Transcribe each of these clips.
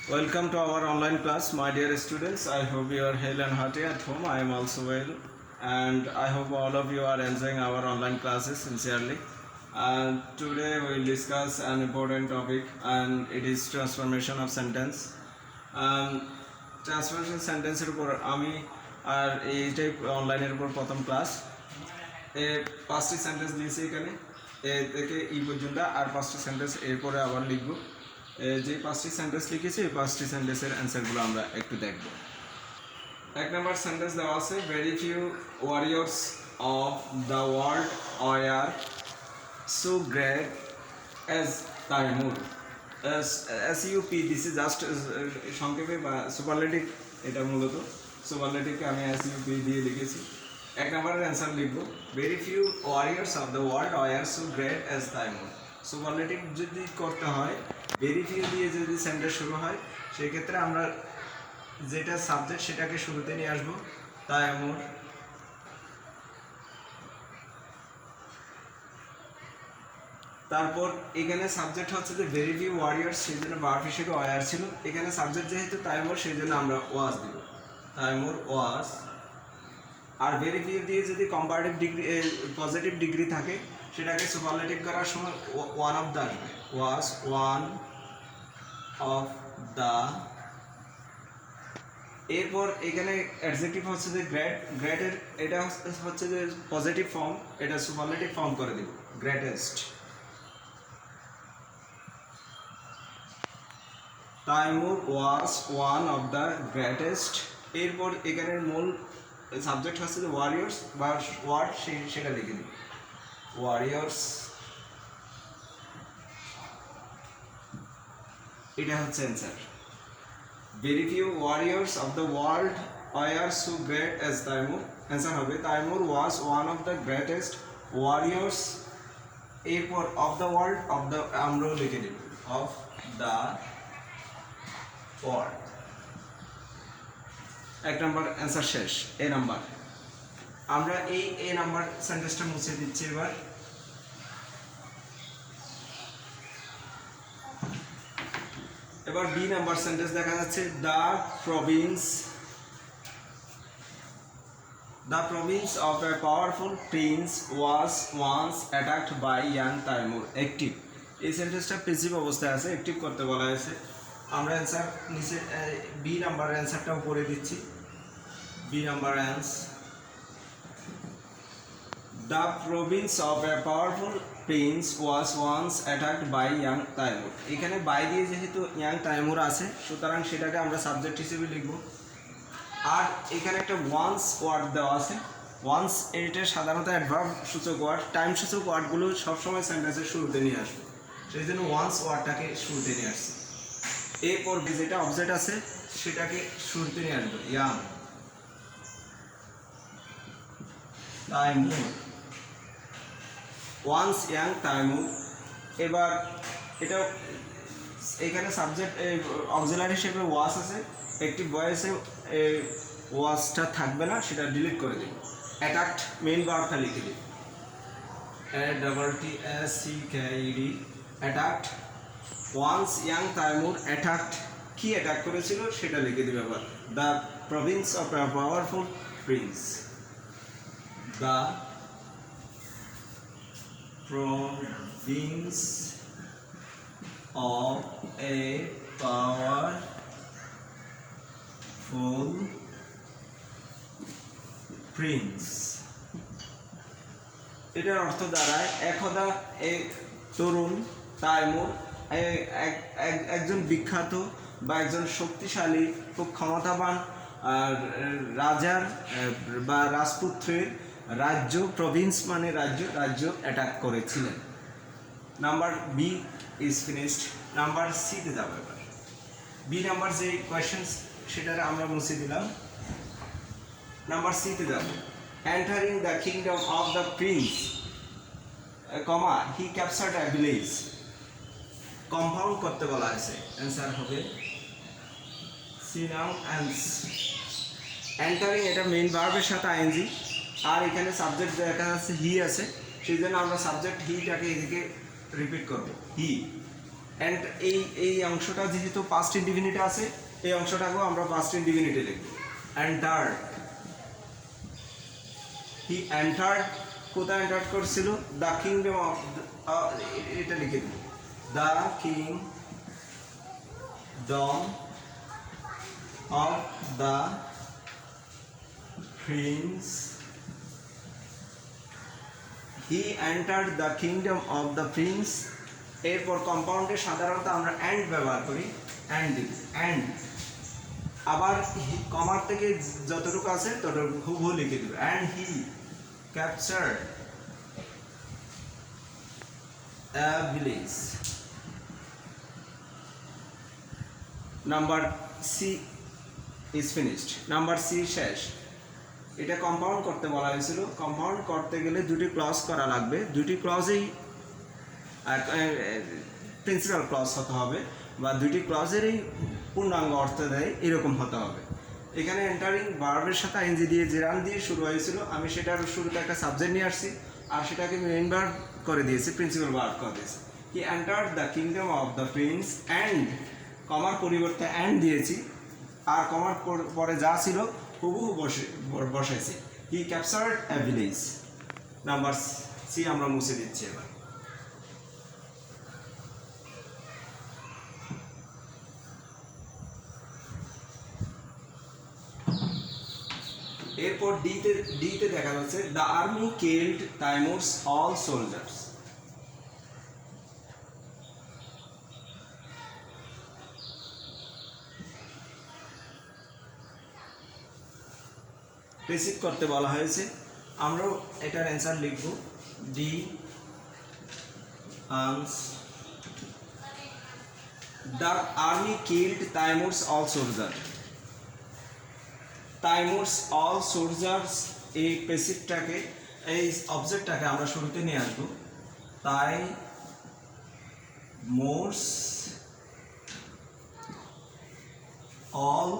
Welcome to our online class, my dear students. I hope you are hale and hearty at home. I am also well, and I hope all of you are enjoying our online classes sincerely. And today we will discuss an important topic, and it is transformation of sentence. Transformation সেন্টেন্সের উপর আমি আর এইটাই অনলাইনের উপর প্রথম class. পাঁচটি sentence দিয়েছি এখানে, এ থেকে ই পর্যন্ত, আর পাঁচটি সেন্টেন্স এরপরে আবার লিখব। যে পাঁচটি সেন্টেন্স লিখেছি এই পাঁচটি সেন্টেন্সের অ্যান্সারগুলো আমরা একটু দেখব। এক নম্বর সেন্টেন্স দেওয়া আছে, very few warriors of the world R so great as Taimur. SUP this is just সংক্ষেপে বা সুপারলেটিভ, এটা মূলত সুপারলেটিভকে আমি এসইউপি দিয়ে লিখেছি। এক নম্বরের অ্যান্সার লিখব, very few warriors of the world R so great as Taimur. Superlative যদি করতে হয়, ভেরি ফিউ দিয়ে যদি সেন্টেন্স শুরু হয়, সেক্ষেত্রে আমরা যেটা সাবজেক্ট সেটাকে শুরুতে নিয়ে আসবো, তাইমুর। তারপর এখানে সাবজেক্ট হচ্ছে যে ভেরি ফিউ ওয়ারিয়ার্স, সেই জন্য ভার্ব হিসেবে ওয়ার ছিল। এখানে সাবজেক্ট যেহেতু তাইমুর, সেই জন্য আমরা ওয়াজ দিব, তাইমুর ওয়াজ। আর ভেরি ফিউ দিয়ে যদি কম্পারেটিভ ডিগ্রি পজিটিভ ডিগ্রি থাকে, সেটাকে সুপারলেটিভ করার সময় ওয়ান অফ দ্য আসবে, ওয়াজ ওয়ান অফ দ্য। এরপর এখানে অ্যাডজেক্টিভ হচ্ছে যে গ্রেট, গ্রেটের এটা হচ্ছে যে পজিটিভ ফর্ম, এটা সুপারলেটিভ ফর্ম করে দিব, greatest. Taimur was one of the greatest. এরপর এখানের মূল সাবজেক্ট হচ্ছে যে ওয়ারিয়র্স বা ওয়ার্ড, সেটা লিখে দিই, ওয়ারিয়র্স। এটা হচ্ছে answer. Very few warriors of the world R so great as Timur. Answer হবে Timur was one of the greatest warriors. এরপর of the world, of the আমরাও লিখে দিই, অফ দ্য ওয়ার্ল্ড। এক নম্বর অ্যান্সার শেষ। এ নাম্বার, আমরা এ নাম্বার সেন্টেন্সটা মুছে দিচ্ছি। এবার বি নাম্বার সেন্টেন্স দেখা যাচ্ছে, the province of a powerful prince was once attacked by young Taimur. Active, এই সেন্টেন্সটা প্যাসিভ অবস্থায় আছে, অ্যাক্টিভ করতে বলা হয়েছে। আমরা অ্যান্সার নিচে বি নাম্বার অ্যান্সারটাও করে দিচ্ছি। B number answer, the province of a powerful prince was once attacked by young Taimur. এখানে বাই দিয়ে যেহেতু ইয়াং তাইমুর আছে, সুতরাং সেটাকে আমরা সাবজেক্ট হিসেবে লিখব। আর এখানে একটা ওয়ান্স ওয়ার্ড দেওয়া আছে। ওয়ান্স এটা সাধারণত অ্যাডভার্ব সূচক ওয়ার্ড, টাইম সূচক ওয়ার্ডগুলো সবসময় সেন্টেন্সের শুরুতে নিয়ে আসবে, সেই জন্য ওয়ান্স ওয়ার্ডটাকে শুরুতে নিয়ে আসছে। এরপর যেটা অবজেক্ট আছে সেটাকে শুরুতে নিয়ে আসবে, young Taimur, once young Taimur. এবার এটা এখানে সাবজেক্ট অক্সিলারি হিসেবে ওয়াস আছে, একটি ভয়েসে ওয়াসটা থাকবে না, সেটা ডিলিট করে দিই। অ্যাটাক্ট মেইন ভার্বটা লিখে দিই, ATTACKED, attacked. Once young Taimur attacked, কি অ্যাটাক করেছিল সেটা লিখে দিবে। আবার the province of a powerful prince, দ্য province of a powerful prince। এটার অর্থ দাঁড়ায়, একদা এক তরুণ তাইমুর, একজন বিখ্যাত বা একজন শক্তিশালী, খুব ক্ষমতাবান রাজার বা রাজপুত্রের রাজ্য, প্রভিন্স মানে রাজ্য অ্যাটাক করেছিলেন। Number B is finished. Number সিতে যাবো। এবার বি নাম্বার যে কোয়েশ্চেন্স সেটা আমরা মুছে দিলাম। নাম্বার সিতে যাব, entering the kingdom of the Prince, comma he captured a village. Compound করতে বলা হয়েছে, অ্যান্সার হবে সি নাও। এন্টারিং এটা মেইন ভার্বের সাথে আইএনজি, আর এখানে সাবজেক্ট দেখা যাচ্ছে হি আছে, সেই জন্য আমরা সাবজেক্ট হিটাকে এদিকে রিপিট করব, হি। অ্যান্ড এই অংশটা যেহেতু পাস্ট ইনডিফিনিট আছে, এই অংশটাকেও আমরা পাস্ট ইনডিফিনিটে লিখব। এন্টার্ড, হি এন্টার্ড, কোথায় এন্টার্ড করছিল? দ্য কিংডম অফ, এটা লিখে দিই, the kingdom of the Prince, he entered the kingdom of the Prince. এরপর কম্পাউন্ডে সাধারণত আমরা অ্যান্ড ব্যবহার করি, অ্যান্ড দিই, অ্যান্ড আবার কমার থেকে যতটুকু আছে ততটুকু হুবহু লিখে দেবে। And he captured a village. Number C is finished. Number C শেষ। এটা কম্পাউন্ড করতে বলা হয়েছিল। কম্পাউন্ড করতে গেলে দুটি ক্লজ করা লাগবে, দুটি ক্লজেই প্রিন্সিপাল ক্লজ হতে হবে, বা দুটি ক্লজেরই পূর্ণাঙ্গ অর্থ দেয় এরকম হতে হবে। এখানে এন্টারিং ভার্বের সাথে আইএনজি দিয়ে জেরান দিয়ে শুরু হয়েছিল, আমি সেটার শুরুতে একটা সাবজেক্ট নিয়ে আসছি আর সেটাকে মেইন ভার্ব করে দিয়েছি, প্রিন্সিপাল ভার্ব করে দিয়েছি। He entered the kingdom of the Prince, and কমার পরিবর্তে অ্যান্ড দিয়েছি, আর কমার পরে যা ছিল হুবহু বসাইছি। He captured a village. Number C আমরা মুছে দিচ্ছি এবার। এরপর ডিতে দেখা যাচ্ছে the army killed Timur's all soldiers. Receive করতে বলা হয়েছে, আমরাও এটার অ্যান্সার লিখব। ডি আনস the army killed Timur's all soldier. Timur's all soldiers, এই প্যাসিভটাকে, এই অবজেক্টটাকে আমরা শুরুতে নিয়ে আসবো। তাইমুরস অল,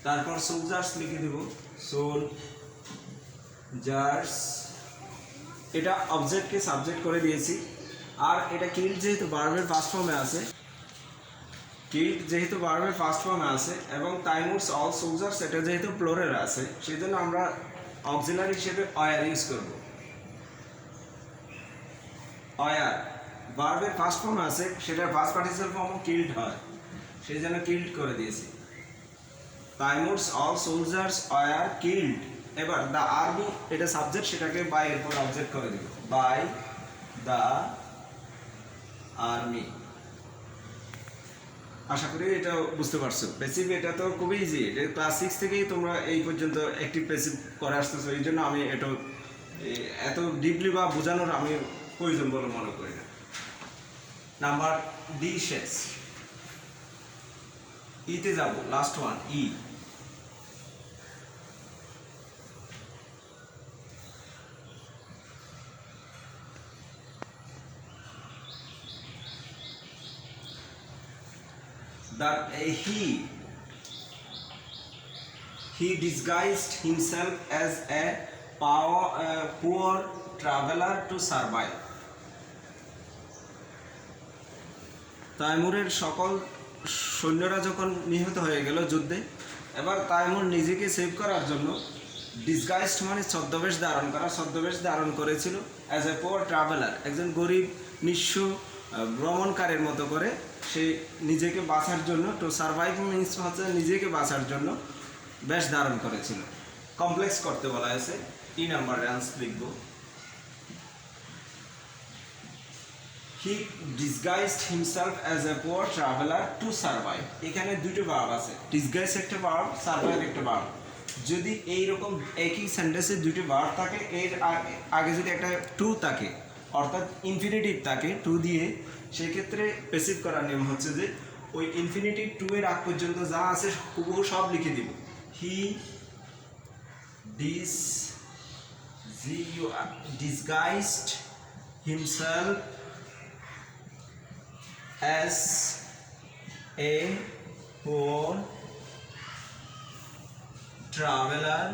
তারপর সোলজার্স লিখে দেব, সোলজার্স। এটা অবজেক্টকে সাবজেক্ট করে দিয়েছি। আর এটা কিল্ড যেহেতু ভার্বের ফার্স্ট ফর্মে আছে, কিল্ড যেহেতু ভার্বের ফার্স্ট ফর্মে আছে এবং তাইমুরস অল সোলজার্স এটা যেহেতু প্লোরের আছে, সেই জন্য আমরা অক্সিলারি হিসেবে অয়ার ইউজ করব। অয়ার ভার্বের ফার্স্ট ফর্মে আছে, সেটার ফার্স্ট পার্টিসিপাল ফর্মও কিল্ড হয়, সেই জন্য কিল্ড করে দিয়েছি। তাইমুরস অল সোলজার্স অয়ার কিল্ড। এবার দ্য আর্মি, এটা সাবজেক্ট, সেটাকে বাই এর পর অবজেক্ট করে দিব, বাই দ্য আর্মি। আশা করি এটা বুঝতে পারছো। প্যাসিভ এটা তো খুবই ইজি, এটা ক্লাস 6 থেকেই তোমরা এই পর্যন্ত একটি প্যাসিভ করে আসতেছো, এই জন্য আমি এটা এত ডিপলি বা বোঝানোর আমি প্রয়োজন বলে মনে করি না। নাম্বার ডি শেষ। ইতে যাব, last one, E. That he disguised himself as a poor traveler to survive. তাইমুরের সকল সৈন্যরা যখন নিহত হয়ে গেল যুদ্ধে, এবার তাইমুর নিজেকে সেভ করার জন্য ডিসগাইজড মানে ছদ্মবেশ ধারণ করা, ছদ্মবেশ ধারণ করেছিল অ্যাজ এ পুয়ার ট্রাভেলার, একজন গরিব নিঃস্ব ভ্রমণকারীর মতো করে সে নিজেকে বাঁচার জন্য, টু সার্ভাইভ মিনস হচ্ছে নিজেকে বাঁচার জন্য বেশ ধারণ করেছিল। কমপ্লেক্স করতে বলা হয়েছে, 3 নাম্বার অ্যান্সার লিখব। He disguised himself as a poor traveller to survive. এখানে দুটো ভার্ব আছে, ডিসগাইজ একটা ভার্ব, সার্ভাইভ একটা ভার্ব। যদি এইরকম একই সেন্টেন্সে দুটি ভার্ব থাকে, এর আগে যদি একটা টু থাকে, অর্থাৎ ইনফিনিটিভ থাকে টু দিয়ে, সেক্ষেত্রে প্যাসিভ করার নিয়ম হচ্ছে যে ওই ইনফিনিটিভ টু এর আগ পর্যন্ত যা আছে হুবহু সব লিখে দিব। হি disguised himself as a poor traveler।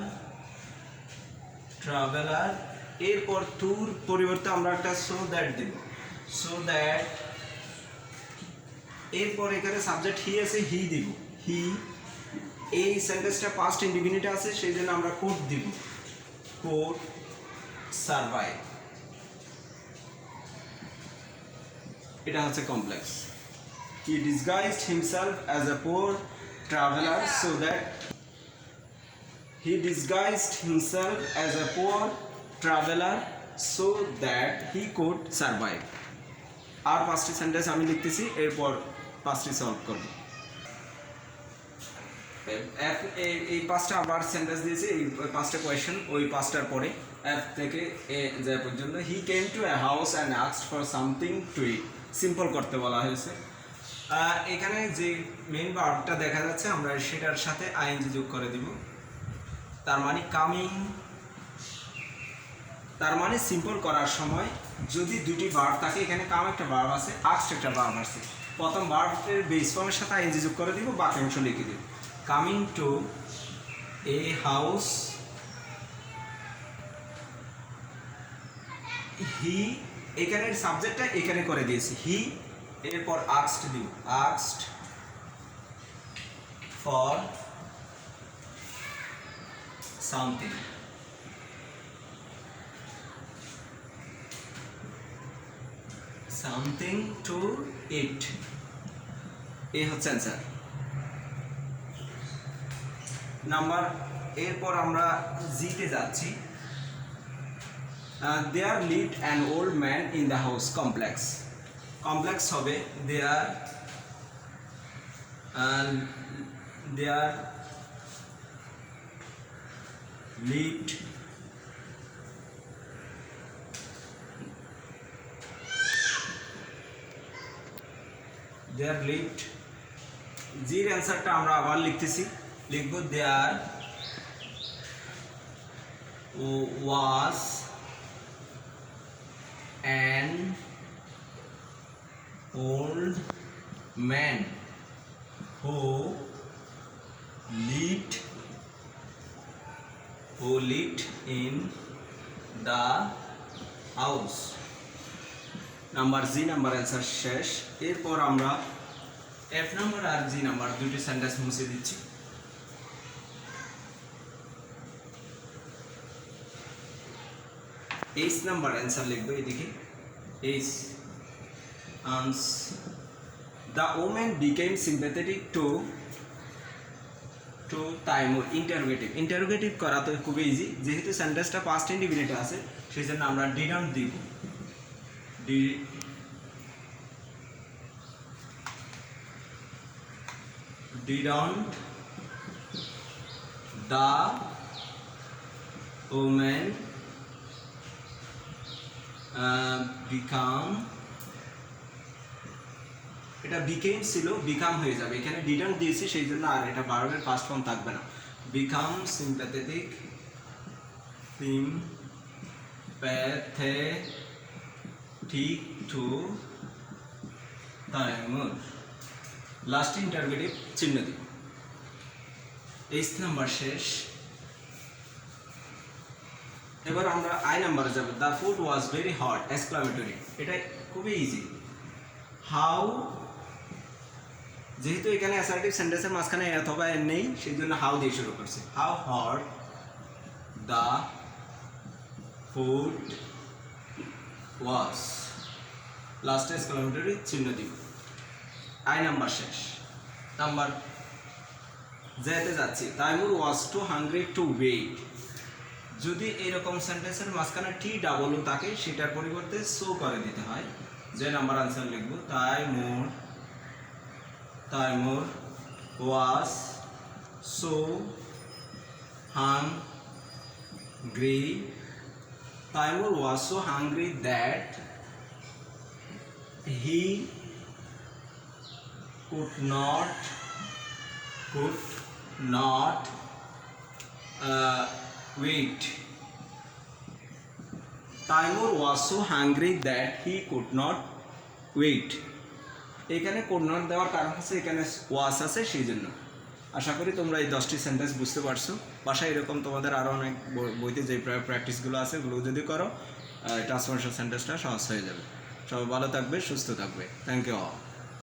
এরপর টুর পরিবর্তে আমরা একটা সো দ্যাট দিব। সো দ্যাট, এরপর এখানে সাবজেক্ট হি আছে, হি দিব, হি, এই সেন্টেন্সটা পাস্ট ইনডিফিনিট আছে সেই জন্য আমরা কোড দিব, কোড সার্ভাইভ। এটা হচ্ছে complex. He disguised himself as a poor traveller so that, he disguised himself as a poor traveller so that he could survive. আর পাঁচটি সেন্টেন্স আমি লিখতেছি, এরপর পাঁচটি সলভ করব। এই পাঁচটা আবার সেন্টেন্স দিয়েছি, এই পাঁচটা কোয়েশ্চেন ওই পাঁচটার পরে এফ থেকে এ যা পর্যন্ত। He came to a house and asked for something to eat, simple করতে বলা হয়েছে। এখানে যে মেইন ভার্বটা দেখা যাচ্ছে আমরা সেটার সাথে আইএনজি যোগ করে দিব, তার মানে কামিং। তার মানে সিম্পল করার সময় যদি দুটি ভার্ব থাকে, এখানে কাম একটা ভার্ব আছে, আস্কড একটা ভার্ব আছে, প্রথম ভার্বের বেস ফর্মের সাথে আইএনজি যোগ করে দিব, বাকি অংশ লিখে দিব। Coming to a house, he, এখানের সাবজেক্টটা এখানে করে দিয়েছি হি, এরপর আস্কড দিব, asked for something, something to it, এই হচ্ছে অ্যান্সার নাম্বার। এরপর আমরা জিতে যাচ্ছি। There lived an old man in the house, complex. Complex হবে দেয়ার লিভড জির অ্যান্সারটা আমরা আবার লিখতেছি, লিখব there was an old man who lived in the house। Number G number answer শেষ। এরপর আমরা এফ নাম্বার আর জি নাম্বার দুটি সেন্টেন্স মুছে দিচ্ছি। এইচ নাম্বার অ্যান্সার লিখবো, এদিকে H, the women became sympathetic two Taimur, interrogative করা তো খুবই ইজি, যেহেতু সেন্টেন্সটা পাস্ট ইনডিফিনিটে আছে সেই জন্য আমরা ডিডন্ট দিব, didn't the woman become, এটা বিকেম ছিল, বিকাম হয়ে যাবে, এখানে ডিডন্ট দিয়েছি সেই জন্য আর এটা ভার্বের ফার্স্ট ফর্ম থাকবে না। Become sympathetic two Taimur, last interrogative চিহ্ন দিব। এইচ নাম্বার শেষ। এবার আমরা আই নাম্বারে যাব। The food was very hot, exclamatory, এটা খুবই ইজি। হাউ, যেহেতু এখানে অ্যাসার্টিভ সেন্টেন্সের মাঝখানে অথবা এর নেই সেই জন্য হাউ দিয়ে শুরু করছে। How hot the food was, লাস্টে এক্সক্লামেটরি চিহ্ন দিব। আই নাম্বার শেষ। নাম্বার যেতে যাচ্ছি। তাইমুর ওয়াজ টু হাংরি টু ওয়েট, যদি এরকম সেন্টেন্সের মাঝখানে টি ডাবলও থাকে সেটার পরিবর্তে সো করে দিতে হয়। যে নাম্বার আনসার লিখব, Taimur was so hungry, Taimur was so hungry that he could not wait. Taimur was so hungry that he could not wait. এখানে could not দেওয়ার কারণ হচ্ছে এখানে was আছে সেই জন্য। আশা করি তোমরা এই 10টি সেন্টেন্স বুঝতে পারছো। বাসায় এরকম তোমাদের আরও অনেক বইতে যে প্র্যাকটিসগুলো আছে ওগুলো যদি করো ট্রান্সফরমেশন সেন্টেন্সটা সহজ হয়ে যাবে। সবাই ভালো থাকবে, সুস্থ থাকবে। Thank you all.